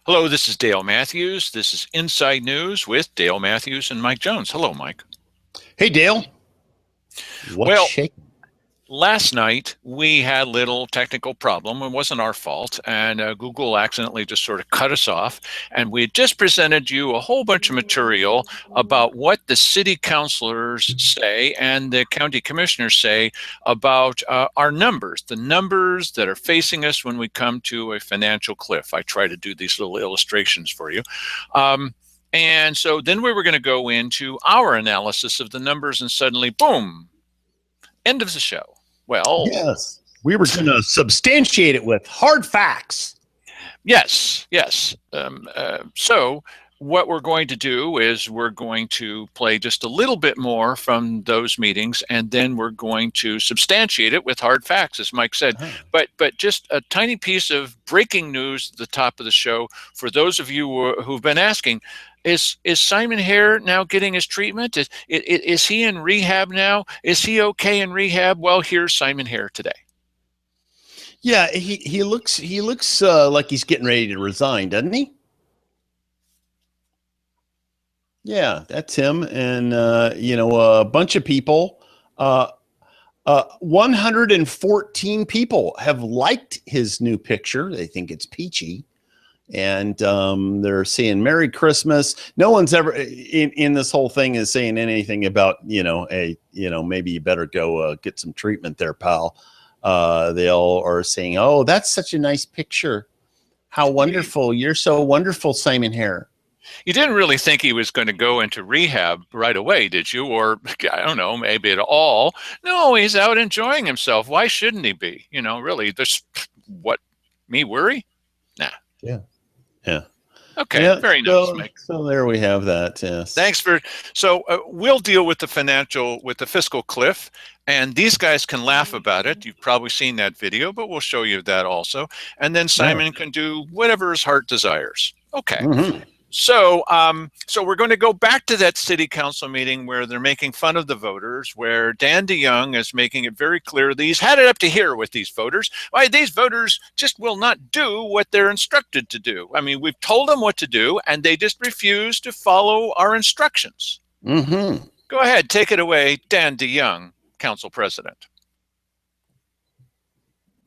Hello, this is Dale Matthews. This is Inside News with Dale Matthews and Mike Jones. Hello, Mike. Hey, Dale. What's Well, shaking? last night we had a little technical problem. It wasn't our fault, and Google accidentally just sort of cut us off. And we had just presented you a whole bunch of material about what the city councilors say and the county commissioners say about our numbers, the numbers that are facing us when we come to a financial cliff. I try to do these little illustrations for you. And so then we were going to go into our analysis of the numbers, and suddenly, boom, end of the show. Well, Yes. We were going to substantiate it with hard facts. yes. So what we're going to do is we're going to play just a little bit more from those meetings, and then we're going to substantiate it with hard facts, as Mike said. But just a tiny piece of breaking news at the top of the show for those of you who've been asking. Is Simon Hare now getting his treatment? Is he in rehab now? Is he okay in rehab? Well, here's Simon Hare today. Yeah, he looks like he's getting ready to resign, doesn't he? Yeah, that's him. And a bunch of people, 114 people have liked his new picture. They think it's peachy. And they're saying Merry Christmas. No one's ever in this whole thing is saying anything about, maybe you better go get some treatment there, pal. They all are saying, oh, that's such a nice picture. How wonderful. You're so wonderful, Simon Hare. You didn't really think he was going to go into rehab right away, did you? Or, I don't know, maybe at all. No, he's out enjoying himself. Why shouldn't he be? Really, me worry? Nah. Yeah. Okay, yeah, very nice, Mike. So there we have that. Yes. Thanks so we'll deal with the fiscal cliff, and these guys can laugh about it. You've probably seen that video, but we'll show you that also. And then Simon can do whatever his heart desires. Okay. Mm-hmm. So we're going to go back to that city council meeting where they're making fun of the voters, where Dan DeYoung is making it very clear that he's had it up to here with these voters. Why, these voters just will not do what they're instructed to do. I mean, we've told them what to do, and they just refuse to follow our instructions. Mm-hmm. Go ahead, take it away, Dan DeYoung, council president.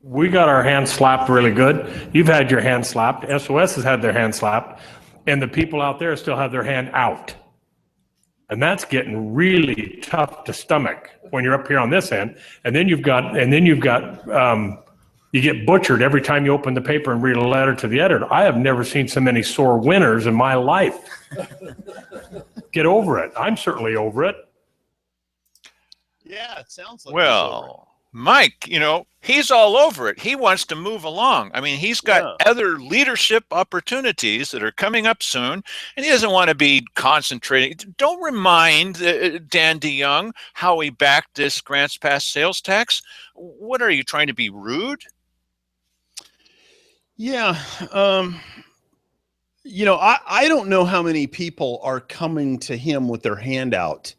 We got our hands slapped really good. You've had your hand slapped. SOS has had their hand slapped. And the people out there still have their hand out. And that's getting really tough to stomach when you're up here on this end. And then you get butchered every time you open the paper and read a letter to the editor. I have never seen so many sore winners in my life. Get over it. I'm certainly over it. Yeah, it sounds like well. Mike, he's all over it. He wants to move along. I mean, he's got other leadership opportunities that are coming up soon, and he doesn't want to be concentrating. Don't remind Dan DeYoung how he backed this grants pass sales tax. What are you trying to be rude? Yeah. I don't know how many people are coming to him with their hand out.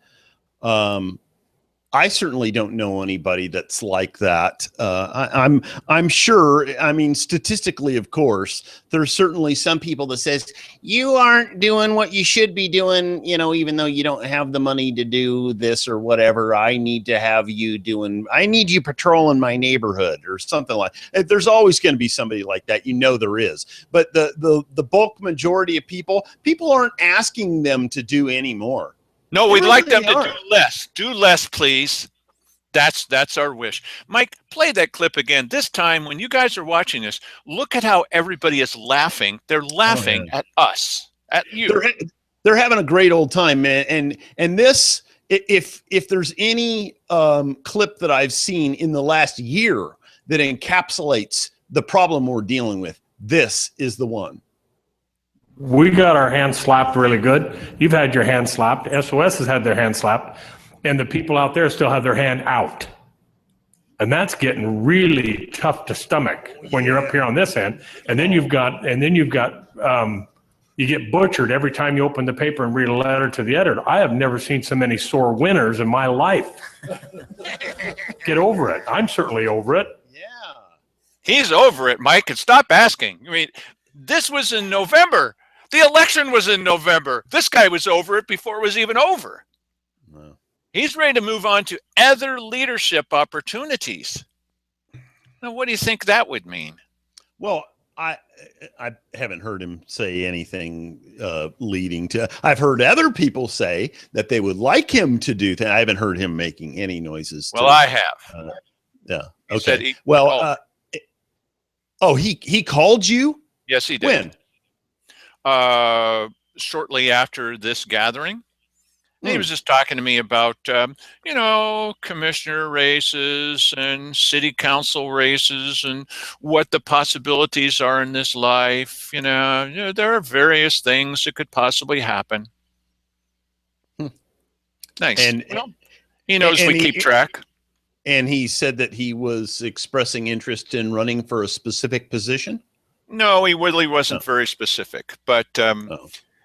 I certainly don't know anybody that's like that. I'm sure. I mean, statistically, of course, there's certainly some people that says you aren't doing what you should be doing. Even though you don't have the money to do this or whatever, I need to have you doing. I need you patrolling my neighborhood or something like. There's always going to be somebody like that. There is. But the bulk majority of people aren't asking them to do anymore. No, we'd like them to do less. Do less, please. That's our wish. Mike, play that clip again. This time, when you guys are watching this, look at how everybody is laughing. They're laughing at us, at you. They're having a great old time, man. And this, if there's any clip that I've seen in the last year that encapsulates the problem we're dealing with, this is the one. We got our hands slapped really good. You've had your hand slapped. SOS has had their hand slapped. And the people out there still have their hand out. And that's getting really tough to stomach when you're up here on this end. And then you get butchered every time you open the paper and read a letter to the editor. I have never seen so many sore winners in my life. Get over it. I'm certainly over it. Yeah. He's over it, Mike, and stop asking. I mean, This was in November. The election was in November. This guy was over it before it was even over. No. He's ready to move on to other leadership opportunities. Now, what do you think that would mean? Well, I haven't heard him say anything leading to. I've heard other people say that they would like him to do things. I haven't heard him making any noises. Well, I have. Yeah. He Okay. said he he called you? Yes, he did. When? Shortly after this gathering. He Hmm. was just talking to me about, commissioner races and city council races and what the possibilities are in this life. There are various things that could possibly happen. Nice. And well, he knows we keep track. And he said that he was expressing interest in running for a specific position? No, he really wasn't very specific, but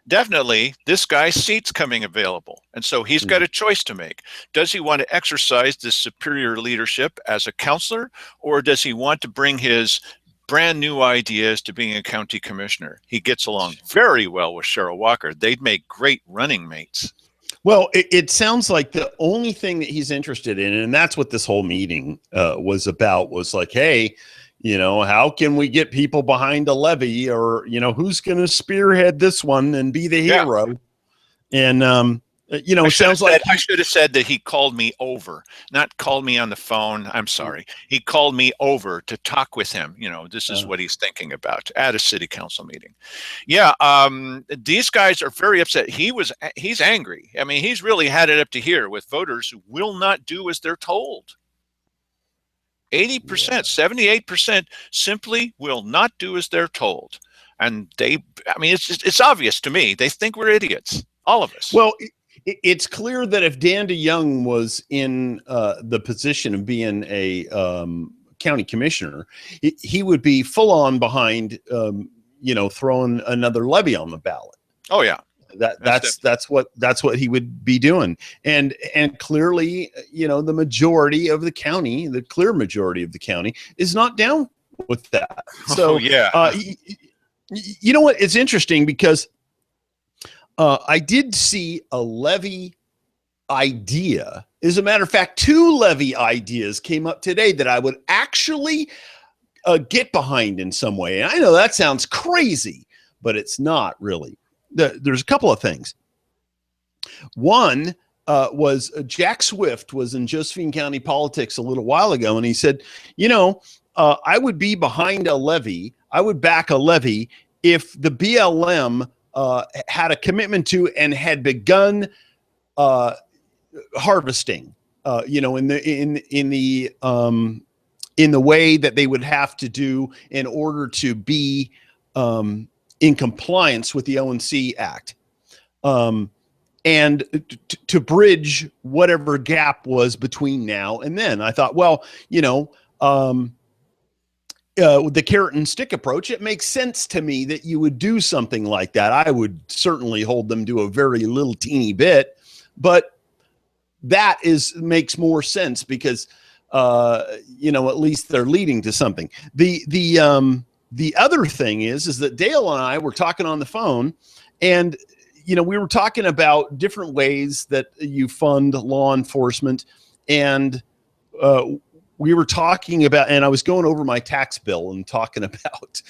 definitely this guy's seat's coming available. And so he's got a choice to make. Does he want to exercise this superior leadership as a counselor, or does he want to bring his brand new ideas to being a county commissioner? He gets along very well with Cheryl Walker. They'd make great running mates. Well, it sounds like the only thing that he's interested in, and that's what this whole meeting was about, was like, hey, how can we get people behind a levy, or, who's going to spearhead this one and be the hero? Yeah. And, sounds like I should have said that he called me over, not called me on the phone. I'm sorry. He called me over to talk with him. This is what he's thinking about at a city council meeting. Yeah. These guys are very upset. He's angry. I mean, he's really had it up to here with voters who will not do as they're told. 80%, 78% simply will not do as they're told. And it's obvious to me. They think we're idiots. All of us. Well, it's clear that if Dan DeYoung was in the position of being a county commissioner, he would be full on behind, throwing another levy on the ballot. Oh yeah, that's what he would be doing. And clearly, the majority of the county, the clear majority of the county, is not down with that. So you know what? It's interesting because I did see a levy idea. As a matter of fact, 2 levy ideas came up today that I would actually get behind in some way. And I know that sounds crazy, but it's not really. There's a couple of things. One was Jack Swift was in Josephine County politics a little while ago, and he said, I would be behind a levy. I would back a levy if the BLM had a commitment to and had begun harvesting, in the way that they would have to do in order to be in compliance with the ONC Act, and to bridge whatever gap was between now and then. I thought, well, with the carrot and stick approach, it makes sense to me that you would do something like that. I would certainly hold them to a very little teeny bit, but that makes more sense because, at least they're leading to something. The other thing is that Dale and I were talking on the phone, and, we were talking about different ways that you fund law enforcement, and, we were talking about, and I was going over my tax bill and talking about,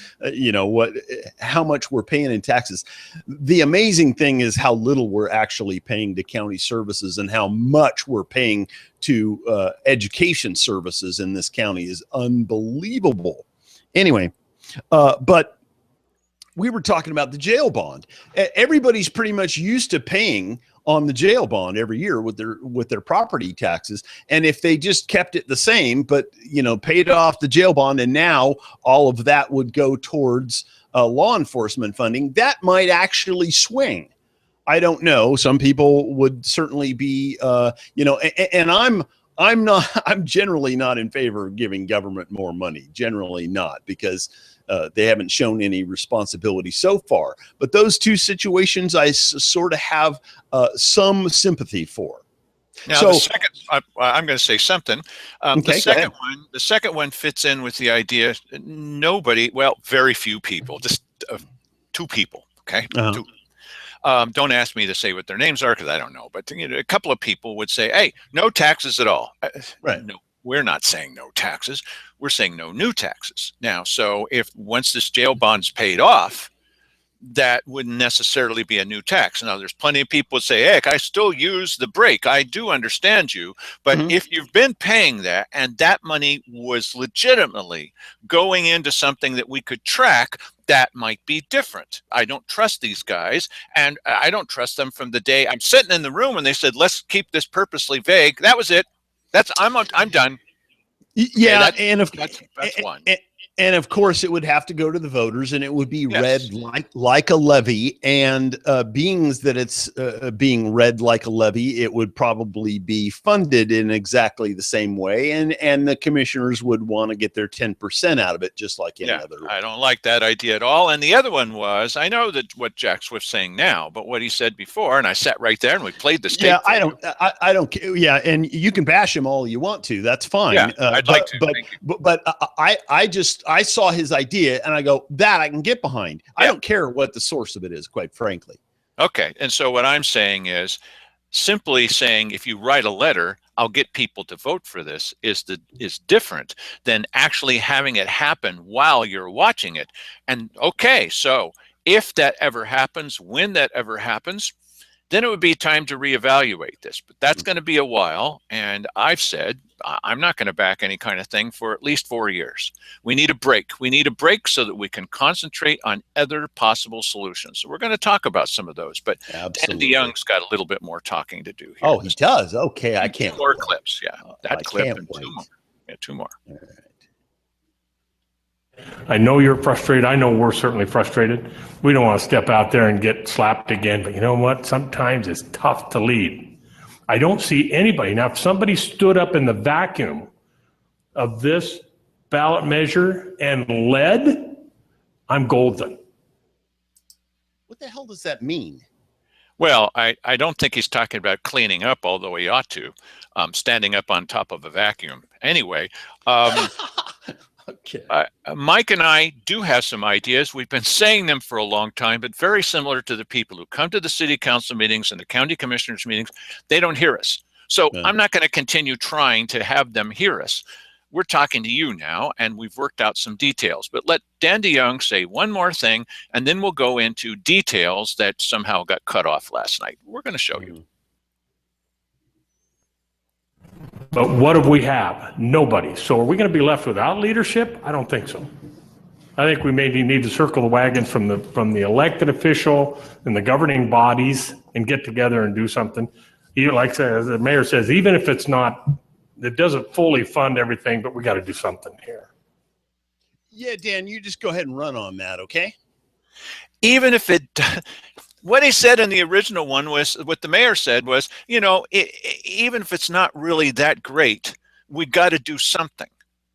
how much we're paying in taxes. The amazing thing is how little we're actually paying to county services and how much we're paying to education services in this county is unbelievable. Anyway, but we were talking about the jail bond. Everybody's pretty much used to paying on the jail bond every year with their property taxes. And if they just kept it the same, but, paid off the jail bond, and now all of that would go towards law enforcement funding, that might actually swing. I don't know. Some people would certainly be, and I'm generally not in favor of giving government more money, generally not, because they haven't shown any responsibility so far. But those 2 situations I sort of have some sympathy for. Now, the second, I'm going to say something. Okay, the second one fits in with the idea. Very few people, just two people. Okay, Uh-huh. two. Don't ask me to say what their names are because I don't know. But a couple of people would say, "Hey, no taxes at all." Right. No, we're not saying no taxes. We're saying no new taxes. Now, so if once this jail bond's paid off, that wouldn't necessarily be a new tax. Now, there's plenty of people who say, heck, I still use the break. I do understand you. But Mhm. if you've been paying that and that money was legitimately going into something that we could track, that might be different. I don't trust these guys, and I don't trust them from the day I'm sitting in the room and they said, let's keep this purposely vague. That was it. I'm done. Okay, Yeah, and that's one. and of course it would have to go to the voters, and it would be Yes. read like a levy. And being that it's being read like a levy, it would probably be funded in exactly the same way, and the commissioners would want to get their 10% out of it, just like any Yeah, other. I don't like that idea at all. And the other one was, I know that what Jack Swift's saying now, but what he said before, and I sat right there and we played the tape. Yeah, for you. I don't care. Yeah, and you can bash him all you want to. That's fine. Yeah, I'd like to. But Thank you. but I saw his idea and I go, that I can get behind. I Yeah. don't care what the source of it is, quite frankly. Okay, and so what I'm saying is simply saying if you write a letter, I'll get people to vote for this is different than actually having it happen while you're watching it. And okay, so if that ever happens, when that ever happens, then it would be time to reevaluate this. But that's going to be a while. And I've said I'm not going to back any kind of thing for at least 4 years. We need a break. We need a break so that we can concentrate on other possible solutions. So we're going to talk about some of those. But Absolutely. Andy Young's got a little bit more talking to do here. Oh, he does. Okay, I can't. Two more clips. Yeah, that I clip can't and wait. two more. Yeah, two more. All right. I know you're frustrated. I know we're certainly frustrated. We don't want to step out there and get slapped again, but you know what? Sometimes it's tough to lead. I don't see anybody. Now, if somebody stood up in the vacuum of this ballot measure and led, I'm golden. What the hell does that mean? Well, I don't think he's talking about cleaning up, although he ought to, standing up on top of a vacuum. Anyway, Okay. Mike and I do have some ideas. We've been saying them for a long time, but very similar to the people who come to the city council meetings and the county commissioners meetings. They don't hear us. So Yeah. I'm not going to continue trying to have them hear us. We're talking to you now, and we've worked out some details. But let Dan DeYoung say one more thing, and then we'll go into details that somehow got cut off last night. We're going to show you. But what do we have? Nobody. So are we going to be left without leadership? I don't think so. I think we maybe need to circle the wagons from the elected official and the governing bodies and get together and do something. Like the mayor says, even if it doesn't fully fund everything, but we got to do something here. Yeah, Dan, you just go ahead and run on that, okay? Even if it, what he said in the original one was, what the mayor said was, even if it's not really that great, we got to do something.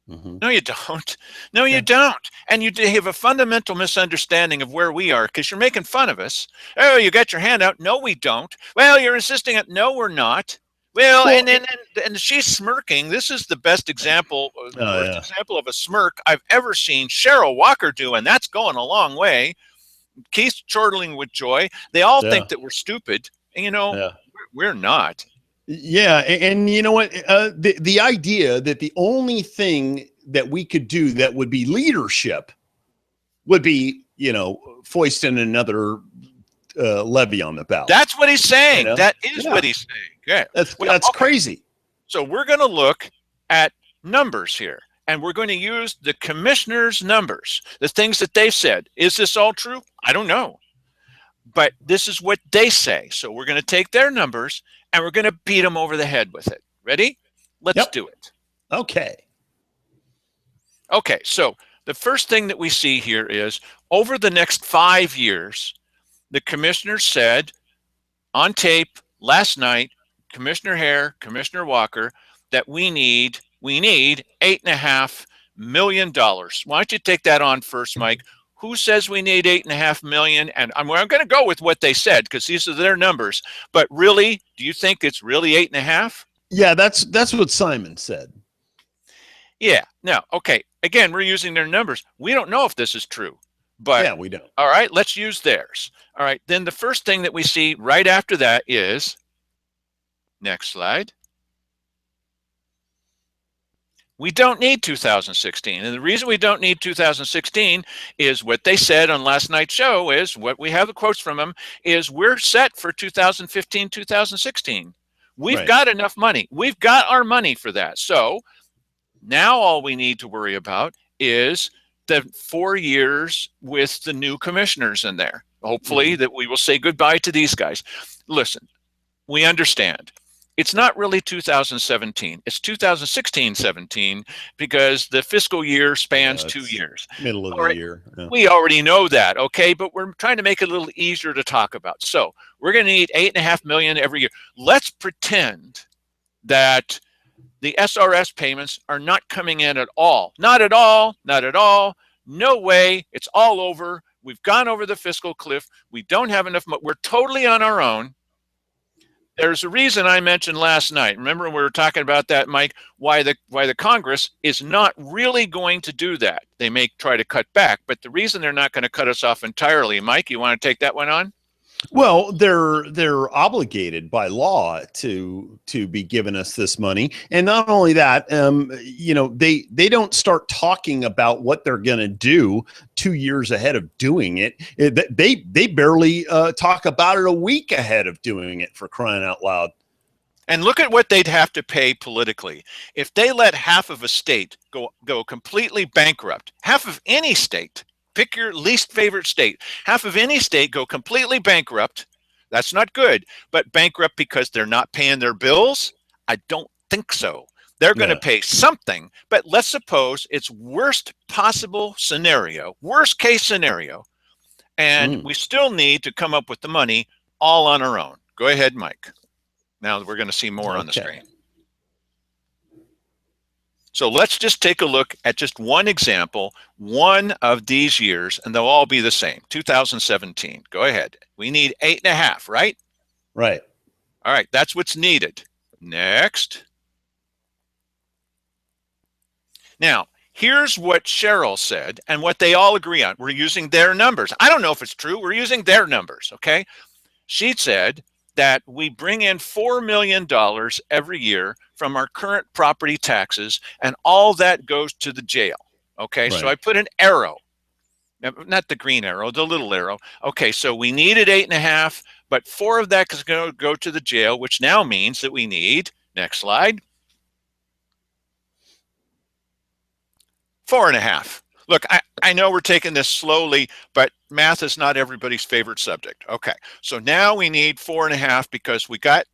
Mm-hmm. No, you don't. No, you don't. And you have a fundamental misunderstanding of where we are because you're making fun of us. Oh, you got your hand out. No, we don't. Well, you're insisting it. No, we're not. Well, and she's smirking. This is the best example, example of a smirk I've ever seen Cheryl Walker do, and that's going a long way. Keith's chortling with joy. They all think that we're stupid, and we're not. Yeah, and you know what? The idea that the only thing that we could do that would be leadership would be, foisting another levy on the ballot. That's what he's saying. That is what he's saying. Yeah, that's crazy. So we're going to look at numbers here, and we're going to use the commissioner's numbers, the things that they've said. Is this all true? I don't know. But this is what they say. So we're going to take their numbers and we're going to beat them over the head with it. Ready? Let's do it. Okay. Okay. So the first thing that we see here is over the next 5 years, the commissioner said on tape last night, Commissioner Hare, Commissioner Walker, that we need $8.5 million. Why don't you take that on first, Mike? Who says we need $8.5 million? And I'm going to go with what they said because these are their numbers. But really, do you think it's really 8.5? Yeah, that's what Simon said. Yeah. Now, okay. Again, we're using their numbers. We don't know if this is true. But yeah, we don't. all right, let's use theirs. All right, then the first thing that we see right after that is, next slide, we don't need 2016. And the reason we don't need 2016 is what they said on last night's show is, what we have the quotes from them, is we're set for 2015, 2016. We've got enough money. We've got our money for that. So now all we need to worry about is the 4 years with the new commissioners in there. Hopefully that we will say goodbye to these guys. Listen, we understand. It's not really 2017. It's 2016-17 because the fiscal year spans 2 years. Middle of the year. Yeah. We already know that, okay? But we're trying to make it a little easier to talk about. So we're going to need $8.5 million every year. Let's pretend that the SRS payments are not coming in at all. Not at all. Not at all. No way. It's all over. We've gone over the fiscal cliff. We don't have enough money. We're totally on our own. There's a reason I mentioned last night. Remember when we were talking about that, Mike, why the Congress is not really going to do that. They may try to cut back, but the reason they're not going to cut us off entirely, Mike, you want to take that one on? Well, they're obligated by law to be giving us this money, and not only that, they don't start talking about what they're going to do 2 years ahead of doing it. They barely talk about it a week ahead of doing it, for crying out loud. And look at what they'd have to pay politically if they let half of a state go completely bankrupt. Half of any state. Pick your least favorite state. Half of any state go completely bankrupt. That's not good. But bankrupt because they're not paying their bills? I don't think so. They're going to pay something. But let's suppose it's worst possible scenario, worst case scenario. And we still need to come up with the money all on our own. Go ahead, Mike. Now we're going to see more on the screen. So let's just take a look at just one example, one of these years, and they'll all be the same. 2017. Go ahead. We need 8.5, right? Right. All right. That's what's needed. Next. Now, here's what Cheryl said and what they all agree on. We're using their numbers. I don't know if it's true. We're using their numbers, okay? She said that we bring in $4 million every year from our current property taxes, and all that goes to the jail. Okay, right. So I put an arrow, not the green arrow, the little arrow. Okay, so we needed 8.5, but 4 of that is going to go to the jail, which now means that we need, next slide, 4.5. Look, I know we're taking this slowly, but math is not everybody's favorite subject. Okay, so now we need 4.5 because we got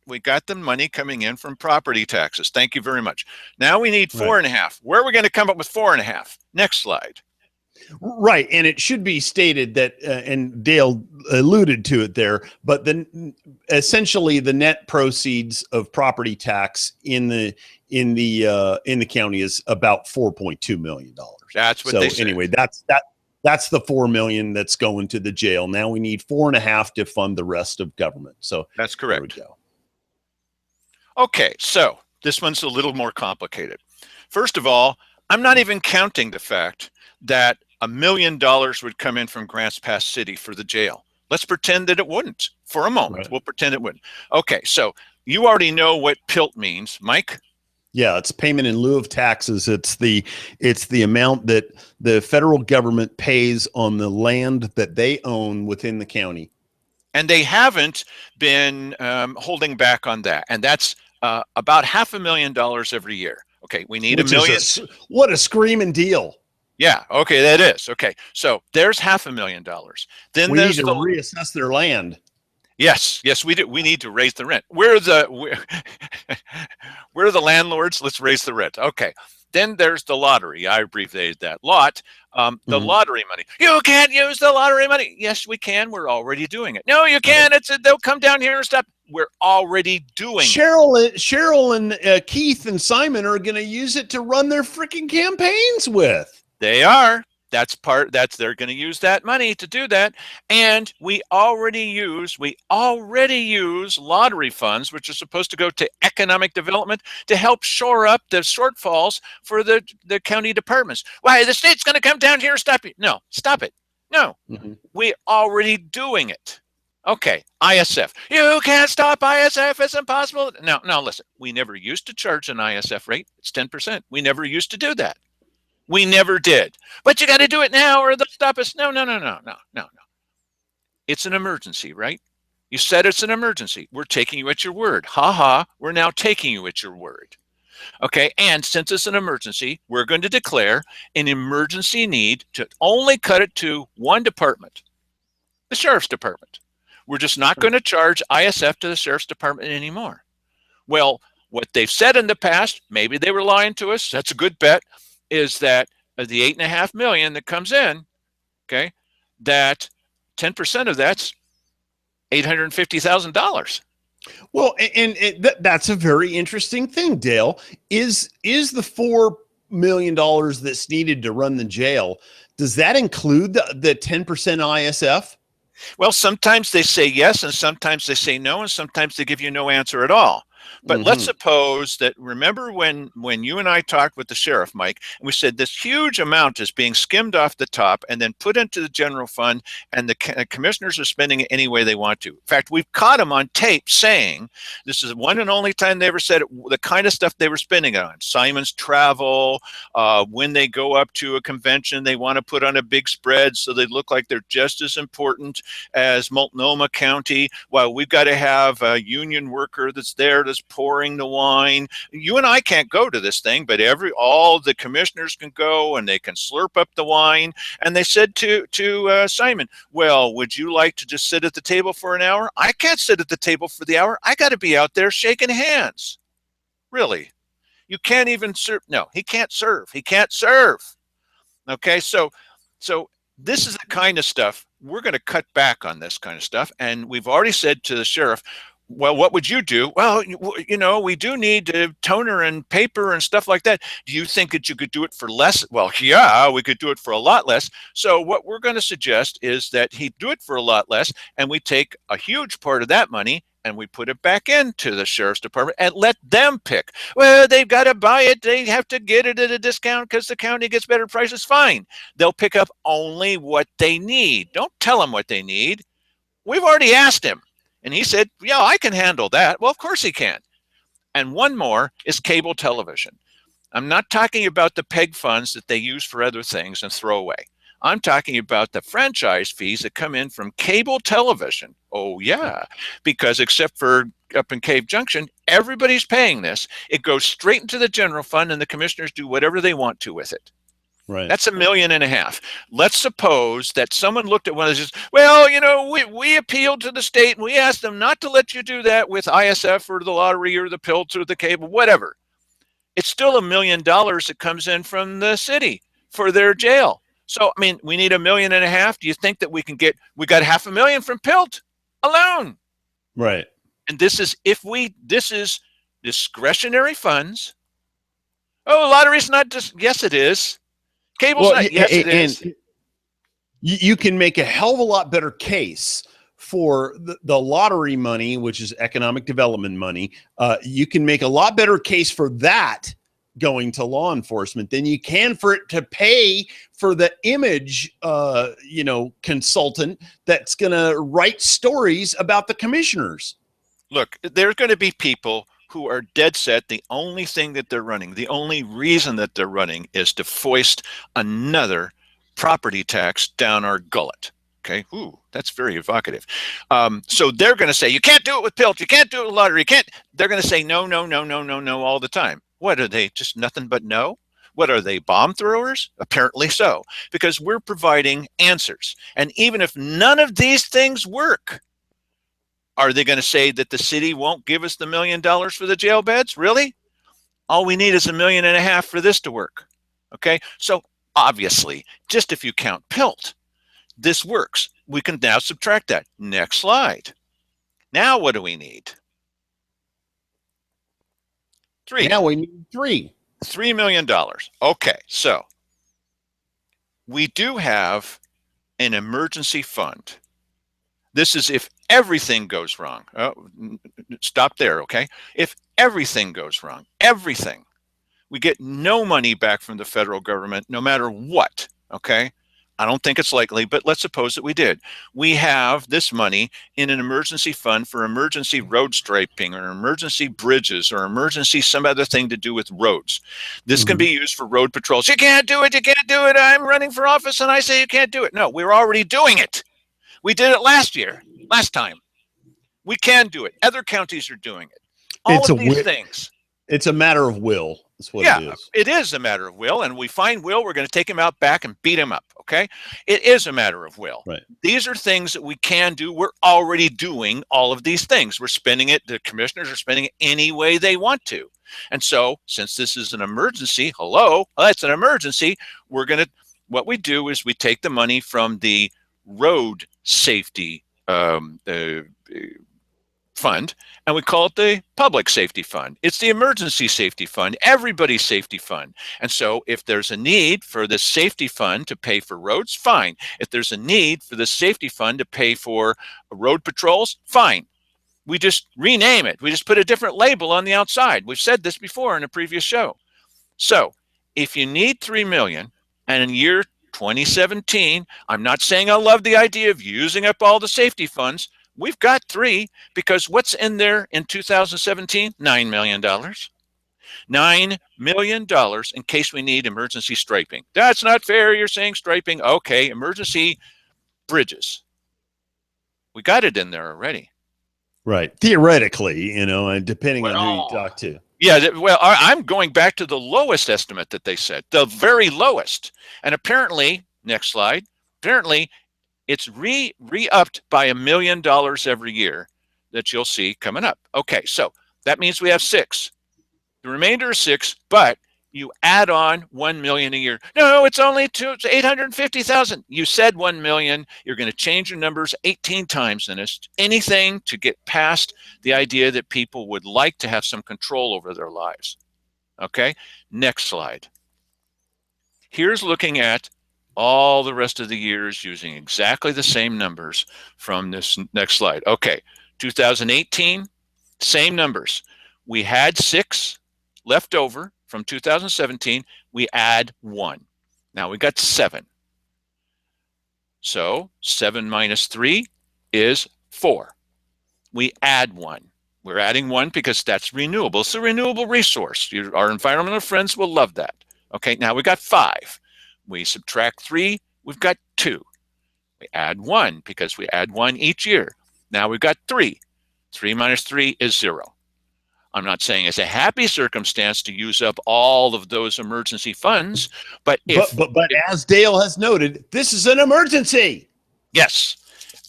the money coming in from property taxes. Thank you very much. Now we need 4.5. Right. Where are we going to come up with 4.5? Next slide. Right, and it should be stated that, and Dale alluded to it there, but then essentially the net proceeds of property tax in the county is about $4.2 million. That's what they said. Anyway, that's the $4 million that's going to the jail. Now we need 4.5 to fund the rest of government. So that's correct. There we go. Okay, so this one's a little more complicated. First of all, I'm not even counting the fact that $1 million would come in from Grants Pass City for the jail. Let's pretend that it wouldn't for a moment. Right. We'll pretend it wouldn't. Okay, so you already know what PILT means, Mike. Yeah, it's payment in lieu of taxes. It's the amount that the federal government pays on the land that they own within the county. And they haven't been holding back on that. And that's about $500,000 every year. Okay, we need $1 million. What a screaming deal. Yeah, okay, that is. Okay, so there's $500,000. Then we need to reassess their land. Yes, we do. We need to raise the rent. We're the landlords. Let's raise the rent. Okay. Then there's the lottery. I abbreviated that. LOT. The lottery money. You can't use the lottery money. Yes, we can. We're already doing it. No, you can't. They'll come down here and stop. We're already doing it. Cheryl and Keith and Simon are going to use it to run their freaking campaigns with. They are. They're going to use that money to do that. And we already use lottery funds, which are supposed to go to economic development to help shore up the shortfalls for the county departments. Why, the state's going to come down here and stop you. No, stop it. No, we're already doing it. Okay, ISF. You can't stop ISF. It's impossible. Now listen, we never used to charge an ISF rate. It's 10%. We never used to do that. We never did. But you got to do it now or they'll stop us. No. It's an emergency, right? You said it's an emergency. We're taking you at your word. Ha ha, we're now taking you at your word. Okay, and since it's an emergency, we're going to declare an emergency need to only cut it to one department, the sheriff's department. We're just not going to charge ISF to the sheriff's department anymore. Well, what they've said in the past, maybe they were lying to us, that's a good bet, is that the $8.5 million that comes in, okay, that 10% of that's $850,000. Well, and that's a very interesting thing, Dale. Is the $4 million that's needed to run the jail, does that include the 10% ISF? Well, sometimes they say yes, and sometimes they say no, and sometimes they give you no answer at all. But let's suppose that, remember when you and I talked with the sheriff, Mike, and we said this huge amount is being skimmed off the top and then put into the general fund, and the commissioners are spending it any way they want to. In fact, we've caught them on tape saying, this is the one and only time they ever said it, the kind of stuff they were spending it on. Simon's travel, when they go up to a convention, they want to put on a big spread so they look like they're just as important as Multnomah County, while we've got to have a union worker that's there that's pouring the wine. You and I can't go to this thing, but all the commissioners can go and they can slurp up the wine. And they said to Simon, well, would you like to just sit at the table for an hour? I can't sit at the table for the hour. I got to be out there shaking hands. Really? You can't even serve. No, he can't serve. He can't serve. Okay, so this is the kind of stuff we're going to cut back on, this kind of stuff. And we've already said to the sheriff, well, what would you do? Well, you know, we do need toner and paper and stuff like that. Do you think that you could do it for less? Well, yeah, we could do it for a lot less. So what we're going to suggest is that he do it for a lot less, and we take a huge part of that money and we put it back into the sheriff's department and let them pick. Well, they've got to buy it. They have to get it at a discount because the county gets better prices. Fine. They'll pick up only what they need. Don't tell them what they need. We've already asked him. And he said, yeah, I can handle that. Well, of course he can. And one more is cable television. I'm not talking about the PEG funds that they use for other things and throw away. I'm talking about the franchise fees that come in from cable television. Oh, yeah, because except for up in Cave Junction, everybody's paying this. It goes straight into the general fund, and the commissioners do whatever they want to with it. Right. That's $1.5 million. Let's suppose that someone looked at one of these, well, you know, we appealed to the state and we asked them not to let you do that with ISF or the lottery or the PILT or the cable, whatever. It's still $1 million that comes in from the city for their jail. So, I mean, we need $1.5 million. Do you think that we got $500,000 from PILT alone? Right. And this is discretionary funds. Oh, lottery's not just, yes, it is. Cable's not, yes, it is. You can make a hell of a lot better case for the lottery money, which is economic development money. You can make a lot better case for that going to law enforcement than you can for it to pay for the image, consultant that's going to write stories about the commissioners. Look, there's going to be people who are dead set. The only thing that they're running, the only reason that they're running is to foist another property tax down our gullet. Okay. Ooh, that's very evocative. So they're going to say, you can't do it with PILT. You can't do it with lottery. You can't. They're going to say no all the time. What are they? Just nothing but no? What are they, bomb throwers? Apparently so, because we're providing answers. And even if none of these things work, are they going to say that the city won't give us the $1 million for the jail beds? Really? All we need is $1.5 million for this to work. Okay. So obviously, just if you count PILT, this works. We can now subtract that. Next slide. Now what do we need? $3. Now we need $3 million. Okay. So we do have an emergency fund. This is if everything goes wrong. Oh, stop there, okay? If everything goes wrong, we get no money back from the federal government, no matter what, okay? I don't think it's likely, but let's suppose that we did. We have this money in an emergency fund for emergency road striping or emergency bridges or emergency some other thing to do with roads. This can be used for road patrols. You can't do it. You can't do it. I'm running for office and I say you can't do it. No, we're already doing it. We did it last time. We can do it. Other counties are doing it. All of these things. It's a matter of will. That's what it is. It is a matter of will. And we find Will, we're going to take him out back and beat him up. Okay. It is a matter of will. Right. These are things that we can do. We're already doing all of these things. We're spending it. The commissioners are spending it any way they want to. And so since this is an emergency, it's an emergency. What we do is we take the money from the road safety fund, and we call it the public safety fund. It's the emergency safety fund, everybody's safety fund. And so if there's a need for the safety fund to pay for roads, fine. If there's a need for the safety fund to pay for road patrols, fine. We just rename it. We just put a different label on the outside. We've said this before in a previous show. So if you need $3 million, and in year 2017, I'm not saying I love the idea of using up all the safety funds. We've got 3 because what's in there in 2017? $9 million. $9 million in case we need emergency striping. That's not fair. You're saying striping. Okay, emergency bridges. We got it in there already. Right. Theoretically, and depending on who you talk to. Yeah, well, I'm going back to the lowest estimate that they said, the very lowest. And apparently, next slide, apparently it's re-upped by $1 million every year that you'll see coming up. Okay, so that means we have 6. The remainder is 6, but you add on 1 million a year. No, it's only 850,000. You said 1 million. You're going to change your numbers 18 times in this. Anything to get past the idea that people would like to have some control over their lives. Okay, next slide. Here's looking at all the rest of the years using exactly the same numbers from this next slide. Okay, 2018, same numbers. We had 6 left over from 2017. We add 1. Now we got 7. So 7 minus 3 is 4. We add 1. We're adding 1 because that's renewable. It's a renewable resource. Our environmental friends will love that. Okay, now we got 5. We subtract 3, we've got 2. We add 1 because we add 1 each year. Now we've got 3. 3 minus 3 is 0. I'm not saying it's a happy circumstance to use up all of those emergency funds, but as Dale has noted, this is an emergency. Yes.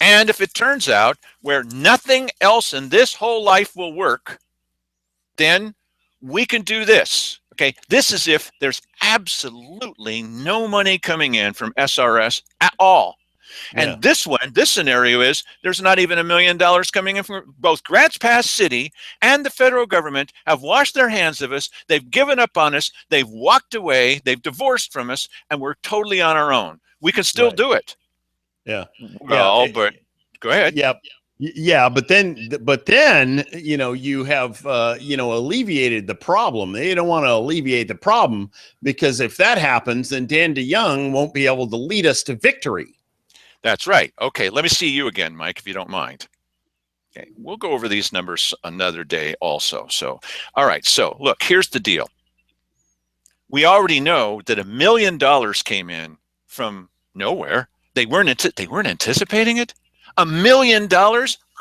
And if it turns out where nothing else in this whole life will work, then we can do this. Okay, this is if there's absolutely no money coming in from SRS at all. And this scenario is there's not even $1 million coming in from both Grants Pass City and the federal government have washed their hands of us. They've given up on us. They've walked away. They've divorced from us, and we're totally on our own. We can still do it. Yeah. Well, but go ahead. Yeah. Yeah, but then you have alleviated the problem. They don't want to alleviate the problem because if that happens, then Dan DeYoung won't be able to lead us to victory. That's right. Okay, let me see you again, Mike, if you don't mind. Okay, we'll go over these numbers another day also. So, all right. So, look, here's the deal. We already know that $1 million came in from nowhere. They weren't anticipating it. $1 million.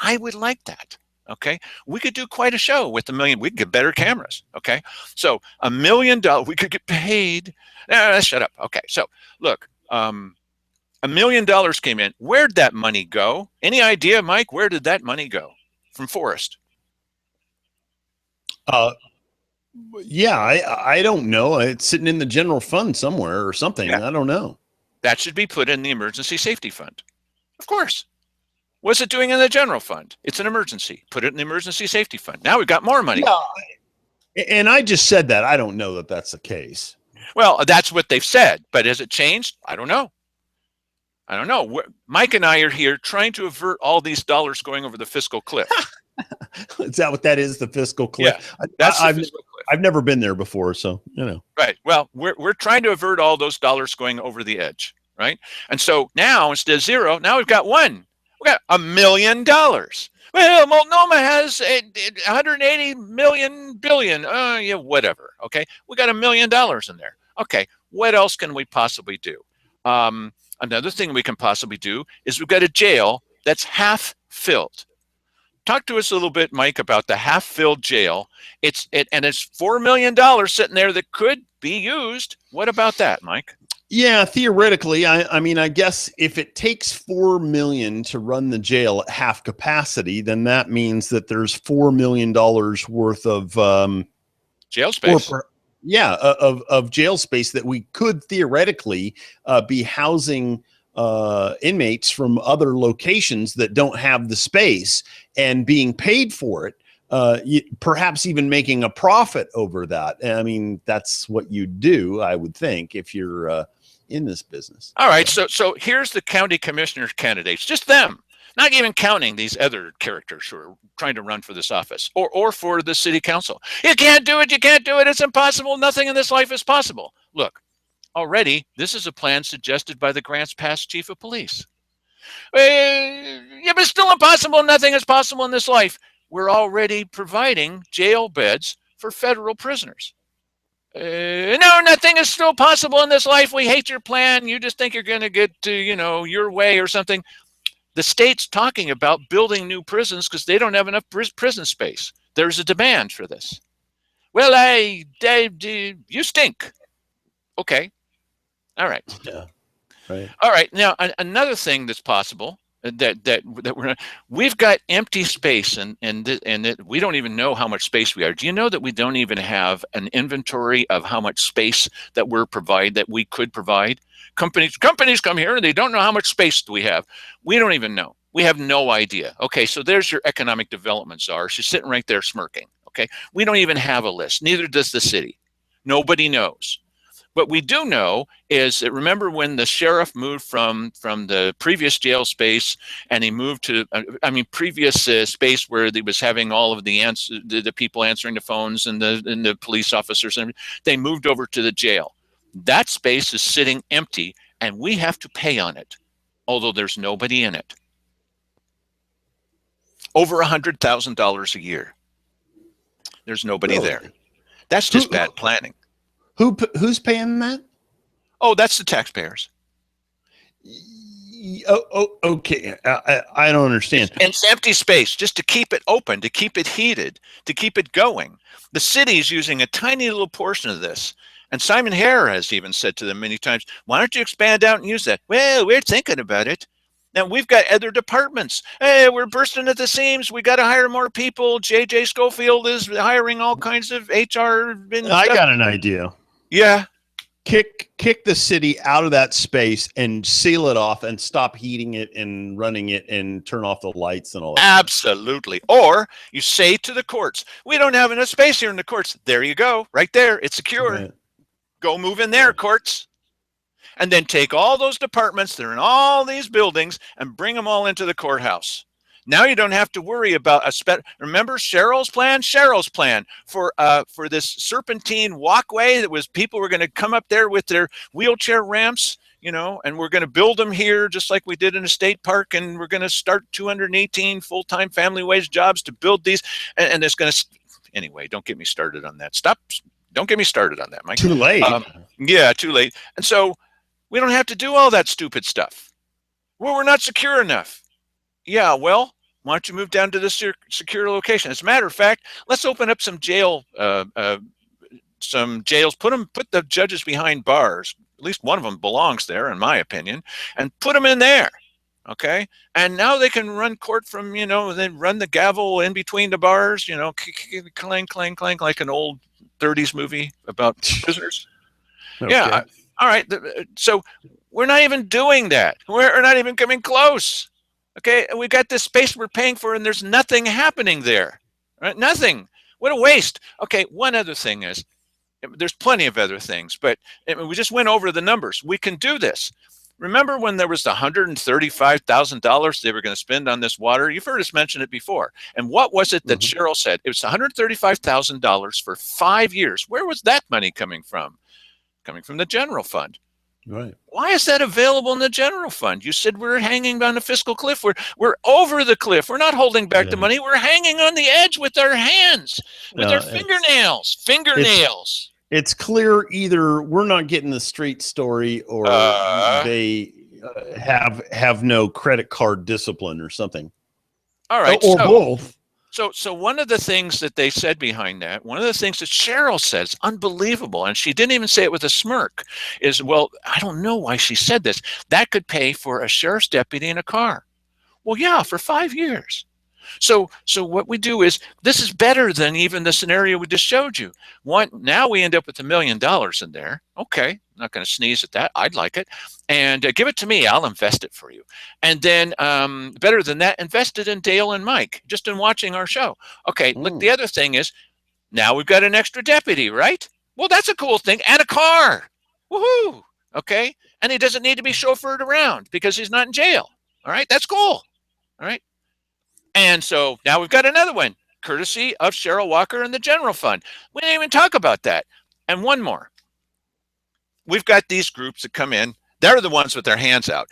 I would like that. Okay, we could do quite a show with $1 million. We could get better cameras. Okay, so $1 million. We could get paid. Shut up. Okay, so look. $1 million came in. Where'd that money go? Any idea, Mike? Where did that money go from Forest? Yeah, I don't know. It's sitting in the general fund somewhere or something. Yeah. I don't know. That should be put in the emergency safety fund. Of course. What's it doing in the general fund? It's an emergency. Put it in the emergency safety fund. Now we've got more money. Yeah, and I just said that. I don't know that that's the case. Well, that's what they've said. But has it changed? I don't know. I don't know. Mike and I are here trying to avert all these dollars going over the fiscal cliff. Is that what that is? The fiscal cliff? Yeah, that's the fiscal cliff. I've never been there before, so Right. Well, we're trying to avert all those dollars going over the edge. right? And so now instead of 0, now we've got 1. We got $1 million. Well, Multnomah has 180 million billion. Yeah, whatever. Okay, we got $1 million in there. Okay, what else can we possibly do? Another thing we can possibly do is we've got a jail that's half filled. Talk to us a little bit, Mike, about the half-filled jail. It's $4 million sitting there that could be used. What about that, Mike? Yeah, theoretically, I mean, I guess if it takes $4 million to run the jail at half capacity, then that means that there's $4 million worth of jail space. Of jail space that we could theoretically be housing inmates from other locations that don't have the space and being paid for it. Perhaps even making a profit over that. I mean, that's what you do, I would think, if you're in this business. All right, so here's the county commissioner candidates, just them, not even counting these other characters who are trying to run for this office or for the city council. You can't do it, it's impossible, nothing in this life is possible. Look, already, this is a plan suggested by the Grants Pass chief of police. Yeah, but it's still impossible, nothing is possible in this life. We're already providing jail beds for federal prisoners. No, nothing is still possible in this life. We hate your plan. You just think you're going to get to, your way or something. The state's talking about building new prisons because they don't have enough prison space. There's a demand for this. Well, you stink. Okay. All right. Yeah. Right. All right. Now, another thing that's possible that we've got empty space and we don't even know how much space we are. Do you know that we don't even have an inventory of how much space that we could provide? Companies come here and they don't know how much space do we have. We don't even know. We have no idea. Okay, so there's your economic development czar. She's sitting right there smirking. Okay, we don't even have a list. Neither does the city. Nobody knows. What we do know is that remember when the sheriff moved from the previous jail space and he moved to, previous space where he was having all of the people answering the phones and the police officers, and they moved over to the jail. That space is sitting empty and we have to pay on it, although there's nobody in it. Over $100,000 a year. There's nobody there. That's just bad planning. Who's paying that? Oh, that's the taxpayers. Okay. I don't understand. It's empty space just to keep it open, to keep it heated, to keep it going. The city's using a tiny little portion of this. And Simon Hare has even said to them many times, why don't you expand out and use that? Well, we're thinking about it. Now, we've got other departments. Hey, we're bursting at the seams. We got to hire more people. J.J. Schofield is hiring all kinds of HR. I got an idea. Yeah. Kick the city out of that space and seal it off and stop heating it and running it and turn off the lights and all that. Absolutely. Or you say to the courts, we don't have enough space here in the courts. There you go. Right there. It's secure. Right. Go move in there, courts. And then take all those departments that are in all these buildings and bring them all into the courthouse. Now you don't have to worry about remember Cheryl's plan for this serpentine walkway that was people were going to come up there with their wheelchair ramps, and we're going to build them here just like we did in a state park, and we're going to start 218 full-time family wage jobs to build these, and it's going to anyway. Don't get me started on that. Don't get me started on that, Mike. Too late. Yeah, too late. And so we don't have to do all that stupid stuff. Well, we're not secure enough. Yeah, well, why don't you move down to this secure location? As a matter of fact, let's open up some jails. Put the judges behind bars. At least one of them belongs there, in my opinion, and put them in there. Okay, and now they can run court from they run the gavel in between the bars. Clang, clang, clang, like an old 30s movie about prisoners. Okay. Yeah. All right. So we're not even doing that. We're not even coming close. Okay. And we got this space we're paying for and there's nothing happening there. Right? Nothing. What a waste. Okay. One other thing is there's plenty of other things, but we just went over the numbers. We can do this. Remember when there was the $135,000 they were going to spend on this water? You've heard us mention it before. And what was it that Cheryl said? It was $135,000 for 5 years. Where was that money coming from? Coming from the general fund. Right. Why is that available in the general fund? You said we're hanging on the fiscal cliff. We're over the cliff. We're not holding back the money. We're hanging on the edge with our hands, with our fingernails. It's clear either we're not getting the straight story, or they have no credit card discipline or something. All right, or both. So one of the things that they said behind that, one of the things that Cheryl says, unbelievable, and she didn't even say it with a smirk, is, well, I don't know why she said this. That could pay for a sheriff's deputy in a car. Well, yeah, for 5 years. So what we do is, this is better than even the scenario we just showed you. Now we end up with $1 million in there. Okay, not going to sneeze at that. I'd like it. And give it to me. I'll invest it for you. And then better than that, invest it in Dale and Mike, just in watching our show. Okay, look, the other thing is, now we've got an extra deputy, right? Well, that's a cool thing. And a car. Woohoo. Okay, and he doesn't need to be chauffeured around because he's not in jail. All right, that's cool. All right. And so now we've got another one, courtesy of Cheryl Walker and the general fund. We didn't even talk about that. And one more. We've got these groups that come in. They're the ones with their hands out.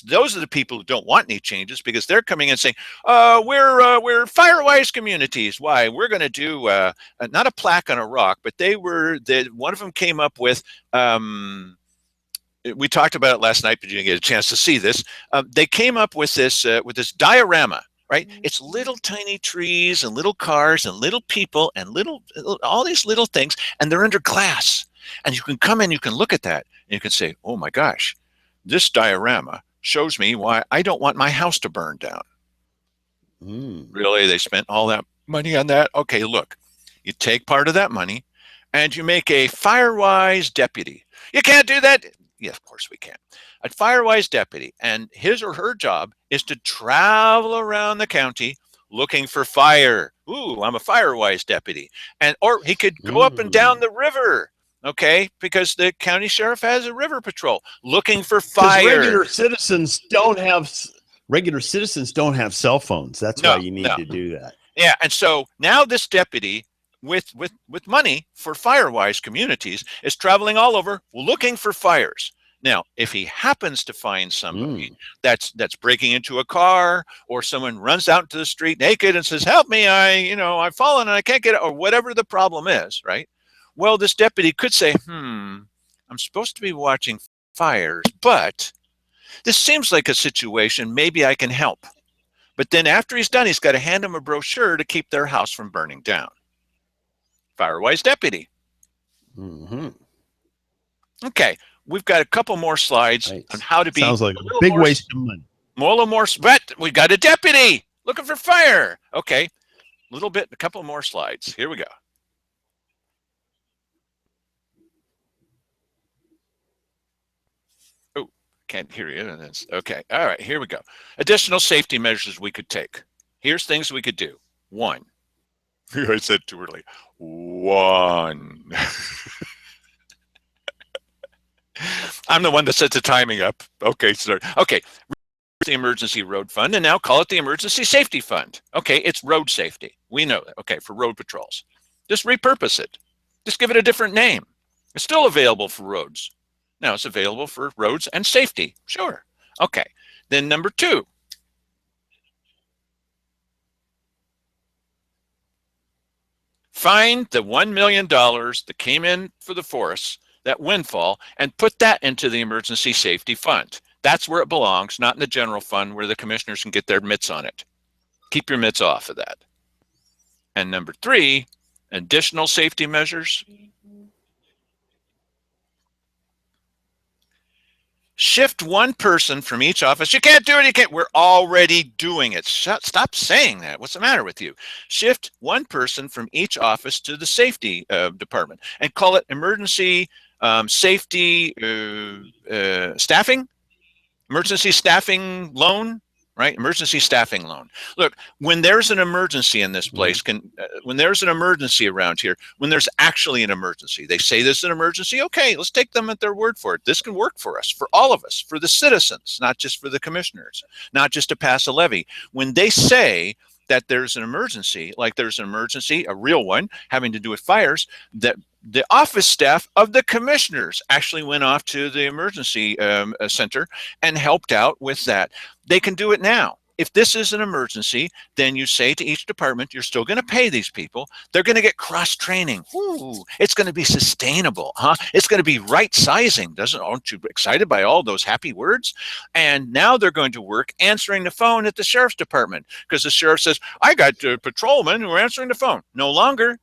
Those are the people who don't want any changes, because they're coming in saying, we're Firewise communities. Why? We're going to do not a plaque on a rock, but one of them came up with, we talked about it last night, but you didn't get a chance to see this. They came up with this diorama. Right? It's little tiny trees and little cars and little people and all these little things, and they're under glass. And you can come in, you can look at that, and you can say, oh my gosh, this diorama shows me why I don't want my house to burn down. Really? They spent all that money on that? Okay, look, you take part of that money and you make a Firewise deputy. You can't do that? Yeah, of course we can. A Firewise deputy, and his or her job is to travel around the county looking for fire. Ooh, I'm a Firewise deputy. Or he could go up and down the river, okay, because the county sheriff has a river patrol looking for fire. Regular citizens don't have cell phones. That's why you need to do that. Yeah, and so now this deputy with money for Firewise communities is traveling all over looking for fires. Now, if he happens to find somebody that's breaking into a car, or someone runs out into the street naked and says, help me, I've fallen and I can't get it, or whatever the problem is, right? Well, this deputy could say, I'm supposed to be watching fires, but this seems like a situation, maybe I can help. But then after he's done, he's got to hand them a brochure to keep their house from burning down. Firewise deputy. Okay. We've got a couple more slides on how to be. Sounds like a big waste of money. But we got a deputy looking for fire. Okay, a couple more slides. Here we go. Oh, can't hear you. Okay, all right, here we go. Additional safety measures we could take. Here's things we could do. 1. I said too early. 1. I'm the one that set the timing up. Okay, start. Okay, the emergency road fund, and now call it the emergency safety fund. Okay, it's road safety. We know that. Okay, for road patrols. Just repurpose it. Just give it a different name. It's still available for roads. Now it's available for roads and safety. Sure. Okay. Then number 2. Find the $1 million that came in for the forests, that windfall, and put that into the emergency safety fund. That's where it belongs, not in the general fund where the commissioners can get their mitts on it. Keep your mitts off of that. And number 3, additional safety measures. Shift one person from each office. You can't do it. You can't. We're already doing it. Stop saying that. What's the matter with you? Shift one person from each office to the safety department and call it emergency safety staffing, emergency staffing loan, right? Emergency staffing loan. Look, when there's an emergency in this place, when there's an emergency around here, when there's actually an emergency, they say this is an emergency. Okay, let's take them at their word for it. This can work for us, for all of us, for the citizens, not just for the commissioners, not just to pass a levy. When they say that there's an emergency, like there's an emergency, a real one, having to do with fires, that the office staff of the commissioners actually went off to the emergency center and helped out with that. They can do it now. If this is an emergency, then you say to each department, you're still going to pay these people. They're going to get cross-training. It's going to be sustainable, huh? It's going to be right sizing. Aren't you excited by all those happy words? And now they're going to work answering the phone at the sheriff's department, because the sheriff says, I got patrolmen who are answering the phone. No longer.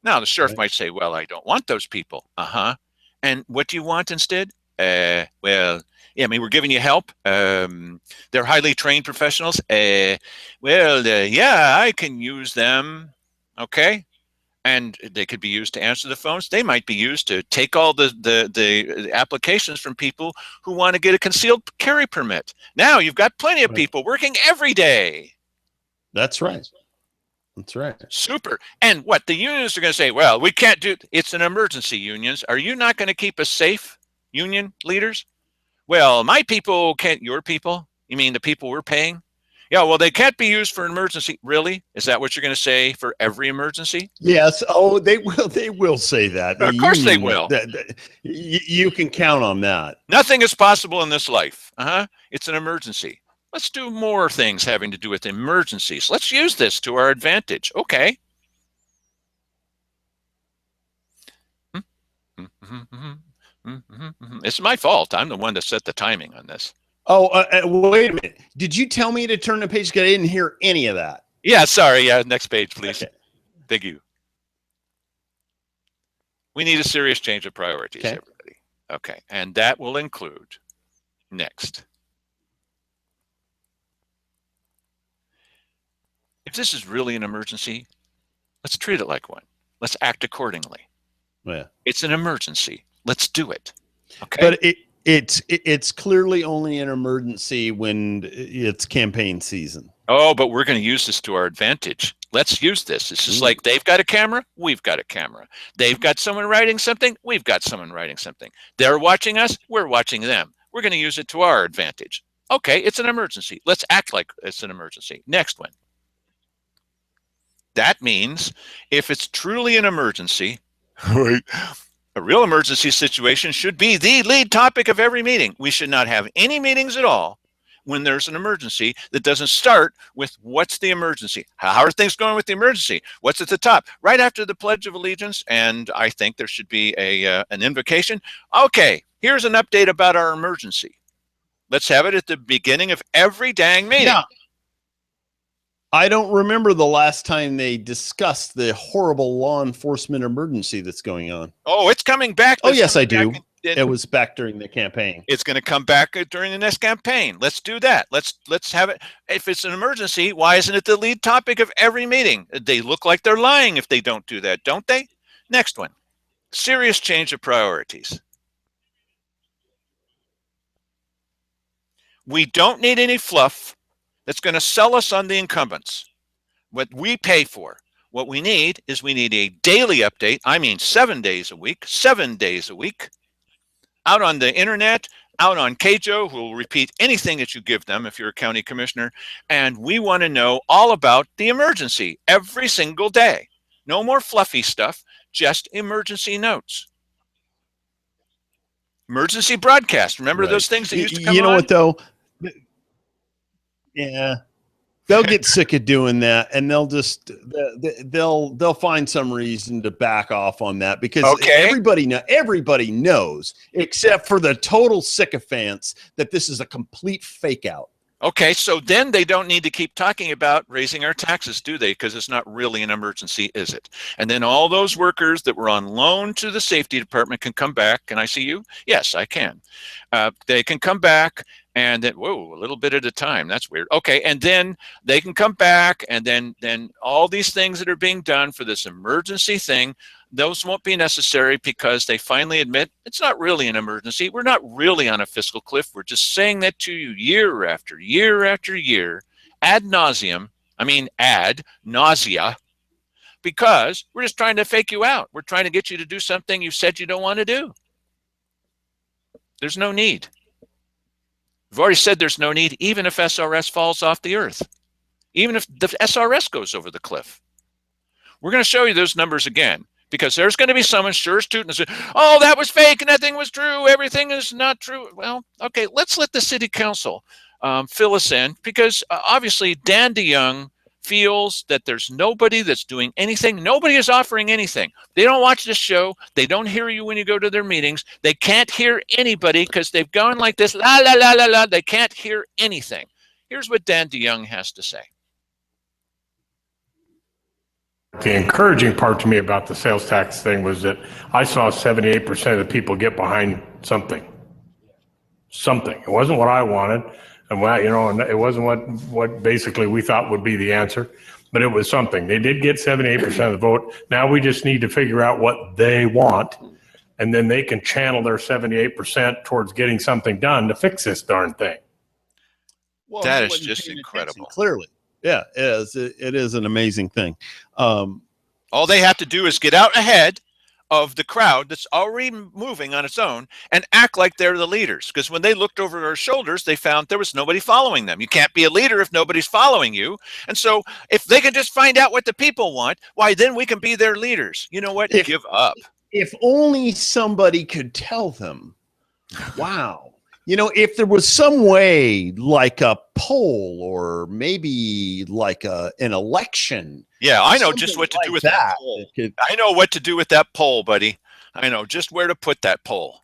Now the sheriff might say, well, I don't want those people. And what do you want instead? Well, yeah, I mean, we're giving you help. They're highly trained professionals. Yeah, I can use them. Okay. And they could be used to answer the phones. They might be used to take all the applications from people who want to get a concealed carry permit. Now you've got plenty of people working every day. That's right. That's right. Super. And what the unions are going to say, well, we can't do, it's an emergency, unions. Are you not going to keep us safe, union leaders? Well, my people can't, your people? You mean the people we're paying? Yeah, well, they can't be used for an emergency. Really? Is that what you're going to say for every emergency? Yes. Oh, they will say that. Of course they will. You can count on that. Nothing is possible in this life. It's an emergency. Let's do more things having to do with emergencies. Let's use this to our advantage. Okay. It's my fault. I'm the one that set the timing on this. Oh, wait a minute. Did you tell me to turn the page? Because I didn't hear any of that. Yeah, sorry. Yeah, next page, please. Okay. Thank you. We need a serious change of priorities, everybody. Okay, and that will include next. If this is really an emergency, let's treat it like one. Let's act accordingly. Yeah. It's an emergency. Let's do it. Okay. But it's clearly only an emergency when it's campaign season. Oh, but we're going to use this to our advantage. Let's use this. It's just like they've got a camera, we've got a camera. They've got someone writing something, we've got someone writing something. They're watching us, we're watching them. We're going to use it to our advantage. Okay, it's an emergency. Let's act like it's an emergency. Next one. That means if it's truly an emergency, a real emergency situation should be the lead topic of every meeting. We should not have any meetings at all when there's an emergency that doesn't start with what's the emergency? How are things going with the emergency? What's at the top? Right after the Pledge of Allegiance, and I think there should be an invocation. Okay, here's an update about our emergency. Let's have it at the beginning of every dang meeting. Yeah. I don't remember the last time they discussed the horrible law enforcement emergency that's going on. Oh, it's coming back. Oh, yes, I do. It was back during the campaign. It's going to come back during the next campaign. Let's do that. Let's have it. If it's an emergency, why isn't it the lead topic of every meeting? They look like they're lying if they don't do that, don't they? Next one. Serious change of priorities. We don't need any fluff that's going to sell us on the incumbents. What we pay for. What we need is we need a daily update. I mean 7 days a week, 7 days a week. Out on the internet, out on KJO, who will repeat anything that you give them if you're a county commissioner. And we want to know all about the emergency every single day. No more fluffy stuff, just emergency notes. Emergency broadcast. Remember those things that used to come on? You know what, though? Yeah. They'll get sick of doing that, and they'll just they'll find some reason to back off on that, because everybody knows, except for the total sycophants, that this is a complete fake out. Okay, so then they don't need to keep talking about raising our taxes, do they? Because it's not really an emergency, is it? And then all those workers that were on loan to the safety department can come back. Can I see you? Yes, I can. They can come back. And then, whoa, a little bit at a time. That's weird. Okay, and then they can come back, and then all these things that are being done for this emergency thing, those won't be necessary, because they finally admit it's not really an emergency. We're not really on a fiscal cliff. We're just saying that to you year after year after year, ad nauseum. I mean, ad nausea, because we're just trying to fake you out. We're trying to get you to do something you said you don't want to do. There's no need. We've already said there's no need, even if SRS falls off the earth. even if the SRS goes over the cliff. We're going to show you those numbers again, because there's going to be someone sure as tootin' and say, oh, that was fake, nothing was true, everything is not true. Well, okay, let's let the city council fill us in, because obviously Dan DeYoung feels that there's nobody that's doing anything. Nobody is offering anything. They don't watch this show. They don't hear you when you go to their meetings. They can't hear anybody because they've gone like this, la, la, la, la, la. They can't hear anything. Here's what Dan DeYoung has to say. The encouraging part to me about the sales tax thing was that I saw 78% of the people get behind something. Something. It wasn't what I wanted. And and it wasn't what basically we thought would be the answer, but it was something. They did get 78% of the vote. Now we just need to figure out what they want, and then they can channel their 78% towards getting something done to fix this darn thing. Well, that is just incredible. Clearly. Yeah, it is an amazing thing. All they have to do is get out ahead of the crowd that's already moving on its own and act like they're the leaders. Because when they looked over their shoulders, they found there was nobody following them. You can't be a leader if nobody's following you. And so if they can just find out what the people want, why, then we can be their leaders. You know what? Give up. If only somebody could tell them. Wow. If there was some way, like a poll or maybe like an election. Yeah, I know just what to do with that poll. I know what to do with that poll, buddy. I know just where to put that poll.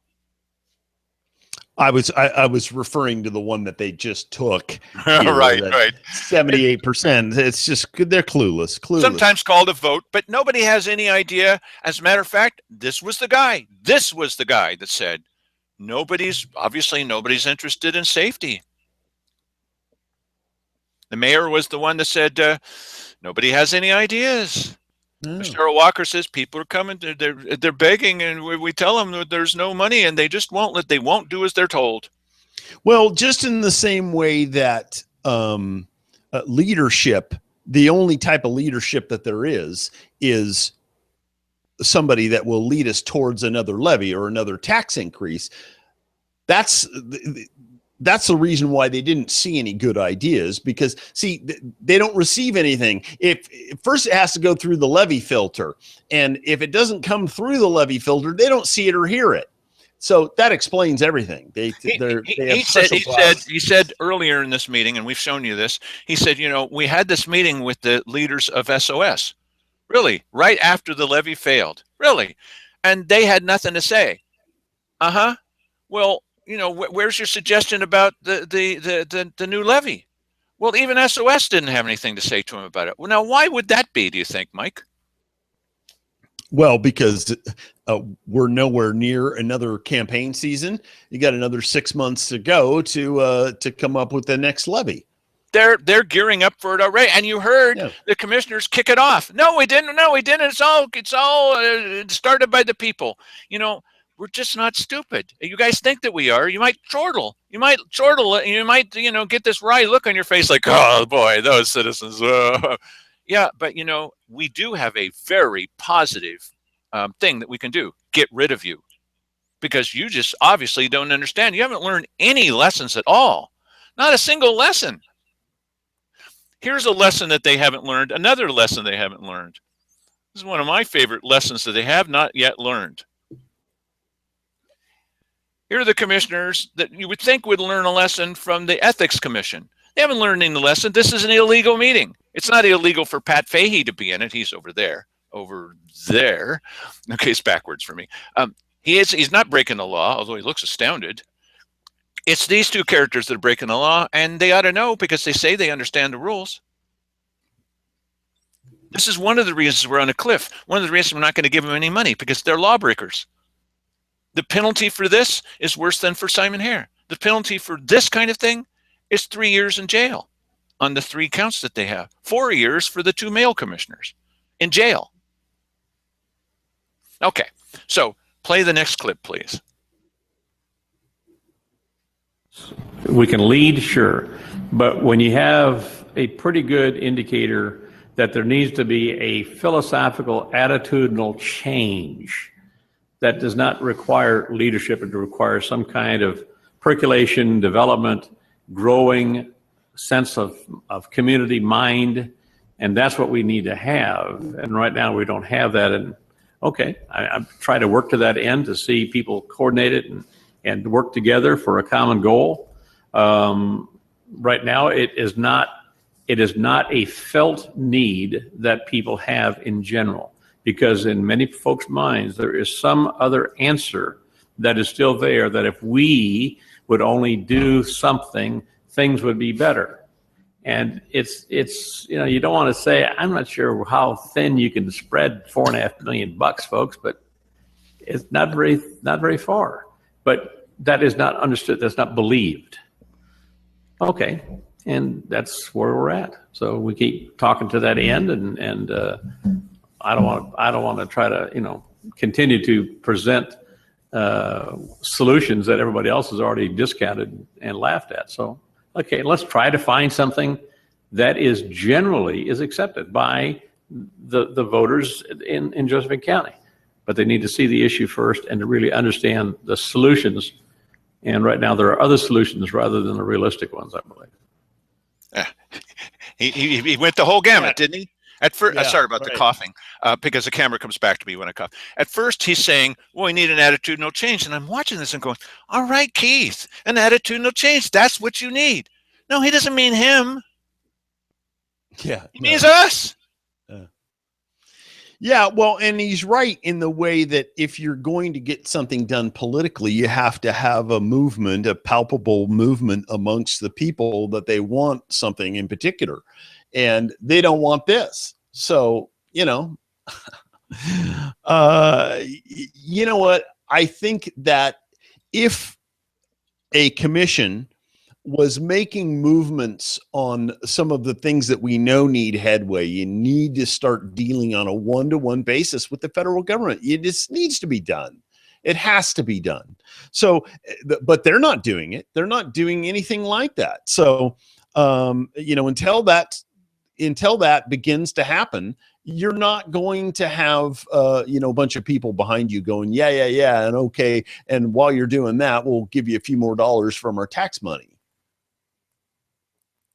I was referring to the one that they just took. Right. 78%. It's just, they're clueless. Sometimes called a vote, but nobody has any idea. As a matter of fact, this was the guy that said, nobody's interested in safety. The mayor was the one that said, nobody has any ideas. No. Cheryl Walker says people are coming, they're begging, and we tell them that there's no money, and they just won't do as they're told. Well, just in the same way that leadership, the only type of leadership that there is somebody that will lead us towards another levy or another tax increase. That's the reason why they didn't see any good ideas, because see, they don't receive anything. If first it has to go through the levy filter, and if it doesn't come through the levy filter, they don't see it or hear it. So that explains everything. He said earlier in this meeting, and we've shown you this, he said, we had this meeting with the leaders of SOS, really, right after the levy failed, really, and they had nothing to say. Well, where's your suggestion about the new levy? Well, even SOS didn't have anything to say to him about it. Well, now, why would that be, do you think, Mike? Well, because we're nowhere near another campaign season. You got another 6 months to go to come up with the next levy. They're gearing up for it already, and you heard the commissioners kick it off. No, we didn't. It's all started by the people. We're just not stupid. You guys think that we are. You might chortle. You might get this wry look on your face like, oh, boy, those citizens. Yeah, but, we do have a very positive thing that we can do. Get rid of you. Because you just obviously don't understand. You haven't learned any lessons at all. Not a single lesson. Here's a lesson that they haven't learned. Another lesson they haven't learned. This is one of my favorite lessons that they have not yet learned. Here are the commissioners that you would think would learn a lesson from the Ethics Commission. They haven't learned any lesson. This is an illegal meeting. It's not illegal for Pat Fahey to be in it. He's over there. Okay, it's backwards for me. He's not breaking the law, although he looks astounded. It's these two characters that are breaking the law, and they ought to know because they say they understand the rules. This is one of the reasons we're on a cliff. One of the reasons we're not going to give them any money, because they're lawbreakers. The penalty for this is worse than for Simon Hare. The penalty for this kind of thing is 3 years in jail on the 3 counts that they have. 4 years for the 2 male commissioners in jail. Okay, so play the next clip, please. We can lead, sure, but when you have a pretty good indicator that there needs to be a philosophical, attitudinal change that does not require leadership, it requires some kind of percolation, development, growing, sense of community mind, and that's what we need to have. And right now we don't have that. And okay, I try to work to that end to see people coordinate it and work together for a common goal. Right now, it is not a felt need that people have in general, because in many folks' minds there is some other answer that is still there, that if we would only do something, things would be better. And it's you don't want to say, I'm not sure how thin you can spread $4.5 million, folks, but it's not very far. But that is not understood. That's not believed. Okay, and that's where we're at. So we keep talking to that end, and I don't want to try to continue to present solutions that everybody else has already discounted and laughed at. So okay, let's try to find something that is generally accepted by the voters in Josephine County. But they need to see the issue first and to really understand the solutions. And right now there are other solutions rather than the realistic ones, I believe. He went the whole gamut, didn't he? At first, Yeah, sorry about right. the coughing, because the camera comes back to me when I cough. At first, he's saying, well, we need an attitudinal change. And I'm watching this and going, all right, Keith, an attitudinal change. That's what you need. No, he doesn't mean him. Yeah, He means us. Yeah, well, and he's right in the way that if you're going to get something done politically, you have to have a movement, a palpable movement amongst the people that they want something in particular, and they don't want this. So, you know what? I think that if a commission was making movements on some of the things that we know need headway, you need to start dealing on a one-to-one basis with the federal government. It just needs to be done. It has to be done. So, but they're not doing it. They're not doing anything like that. So, until that begins to happen, you're not going to have, a bunch of people behind you going, yeah, and okay. And while you're doing that, we'll give you a few more dollars from our tax money.